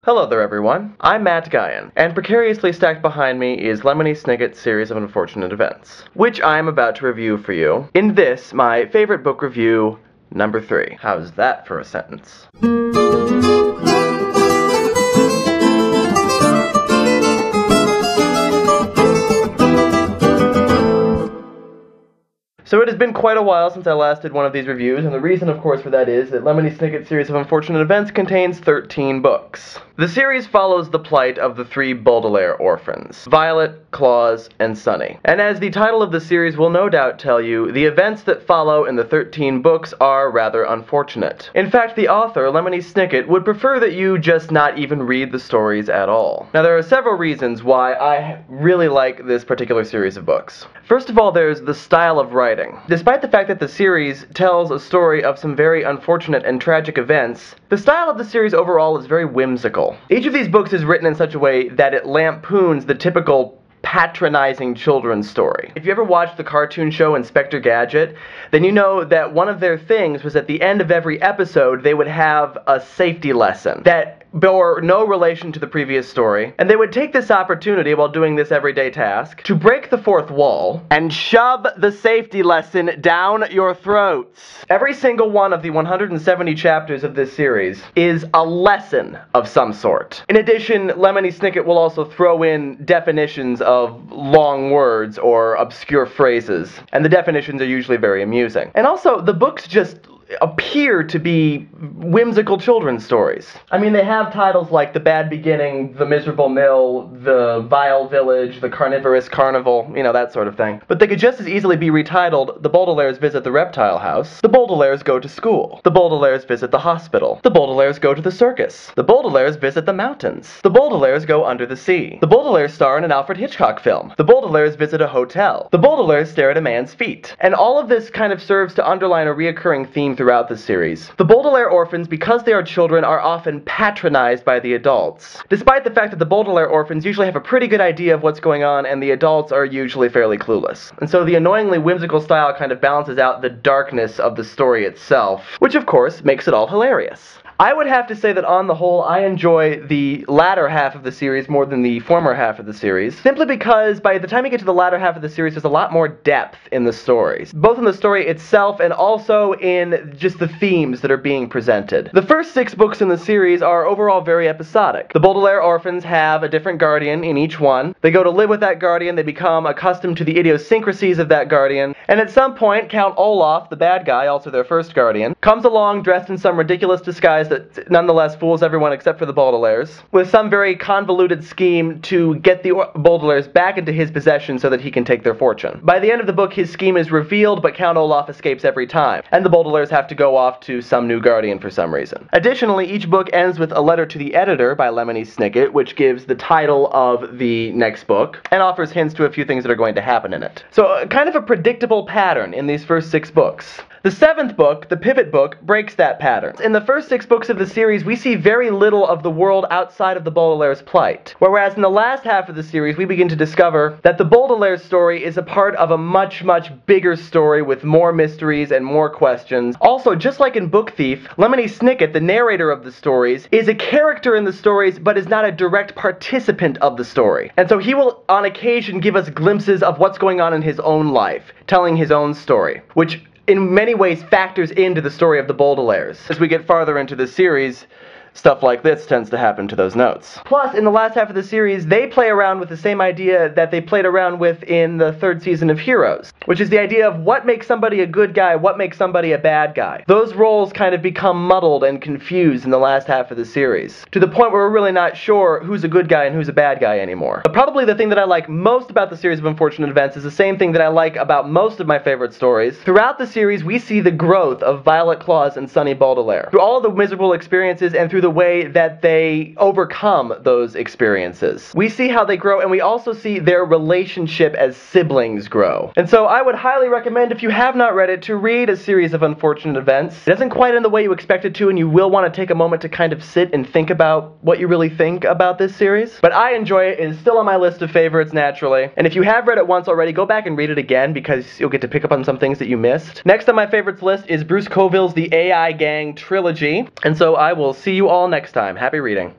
Hello there everyone, I'm Matt Guyan, and precariously stacked behind me is Lemony Snicket's Series of Unfortunate Events, which I am about to review for you in this, my favorite book review, number 3. How's that for a sentence? So it has been quite a while since I last did one of these reviews, and the reason, of course, for that is that Lemony Snicket's Series of Unfortunate Events contains 13 books. The series follows the plight of the 3 Baudelaire orphans, Violet, Claus, and Sunny. And as the title of the series will no doubt tell you, the events that follow in the 13 books are rather unfortunate. In fact, the author, Lemony Snicket, would prefer that you just not even read the stories at all. Now, there are several reasons why I really like this particular series of books. First of all, there's the style of writing. Despite the fact that the series tells a story of some very unfortunate and tragic events, the style of the series overall is very whimsical. Each of these books is written in such a way that it lampoons the typical patronizing children's story. If you ever watched the cartoon show Inspector Gadget, then you know that one of their things was at the end of every episode they would have a safety lesson that bore no relation to the previous story, and they would take this opportunity while doing this everyday task to break the fourth wall and shove the safety lesson down your throats. Every single one of the 170 chapters of this series is a lesson of some sort. In addition, Lemony Snicket will also throw in definitions of long words or obscure phrases, and the definitions are usually very amusing. And also, the books just appear to be whimsical children's stories. I mean, they have titles like The Bad Beginning, The Miserable Mill, The Vile Village, The Carnivorous Carnival, you know, that sort of thing. But they could just as easily be retitled The Baudelaires Visit the Reptile House, The Baudelaires Go to School, The Baudelaires Visit the Hospital, The Baudelaires Go to the Circus, The Baudelaires Visit the Mountains, The Baudelaires Go Under the Sea, The Baudelaires star in an Alfred Hitchcock film, The Baudelaires Visit a Hotel, The Baudelaires Stare at a Man's Feet. And all of this kind of serves to underline a reoccurring theme throughout the series. The Baudelaire orphans, because they are children, are often patronized by the adults, despite the fact that the Baudelaire orphans usually have a pretty good idea of what's going on and the adults are usually fairly clueless. And so the annoyingly whimsical style kind of balances out the darkness of the story itself, which of course makes it all hilarious. I would have to say that on the whole, I enjoy the latter half of the series more than the former half of the series, simply because by the time you get to the latter half of the series, there's a lot more depth in the stories, both in the story itself and also in just the themes that are being presented. The first 6 books in the series are overall very episodic. The Baudelaire orphans have a different guardian in each one. They go to live with that guardian, they become accustomed to the idiosyncrasies of that guardian, and at some point, Count Olaf, the bad guy, also their first guardian, comes along dressed in some ridiculous disguise that nonetheless fools everyone except for the Baudelaires, with some very convoluted scheme to get the Baudelaires back into his possession so that he can take their fortune. By the end of the book, his scheme is revealed, but Count Olaf escapes every time, and the Baudelaires have to go off to some new guardian for some reason. Additionally, each book ends with a letter to the editor by Lemony Snicket, which gives the title of the next book, and offers hints to a few things that are going to happen in it. So, kind of a predictable pattern in these first 6 books. The 7th book, the pivot book, breaks that pattern. In the first 6 books of the series, we see very little of the world outside of the Baudelaire's plight. Whereas in the last half of the series, we begin to discover that the Baudelaire story is a part of a much, much bigger story with more mysteries and more questions. Also, just like in Book Thief, Lemony Snicket, the narrator of the stories, is a character in the stories, but is not a direct participant of the story. And so he will, on occasion, give us glimpses of what's going on in his own life, telling his own story, which in many ways factors into the story of the Baudelaires. As we get farther into the series, stuff like this tends to happen to those notes. Plus, in the last half of the series, they play around with the same idea that they played around with in the 3rd season of Heroes, which is the idea of what makes somebody a good guy, what makes somebody a bad guy. Those roles kind of become muddled and confused in the last half of the series, to the point where we're really not sure who's a good guy and who's a bad guy anymore. But probably the thing that I like most about the series of Unfortunate Events is the same thing that I like about most of my favorite stories. Throughout the series, we see the growth of Violet, Claus, and Sunny Baudelaire, through all of the miserable experiences and through the way that they overcome those experiences. We see how they grow, and we also see their relationship as siblings grow. And so I would highly recommend, if you have not read it, to read A Series of Unfortunate Events. It doesn't quite end the way you expect it to, and you will want to take a moment to kind of sit and think about what you really think about this series. But I enjoy it. It is still on my list of favorites, naturally. And if you have read it once already, go back and read it again, because you'll get to pick up on some things that you missed. Next on my favorites list is Bruce Coville's The AI Gang Trilogy. And so I will see you all next time. Happy reading.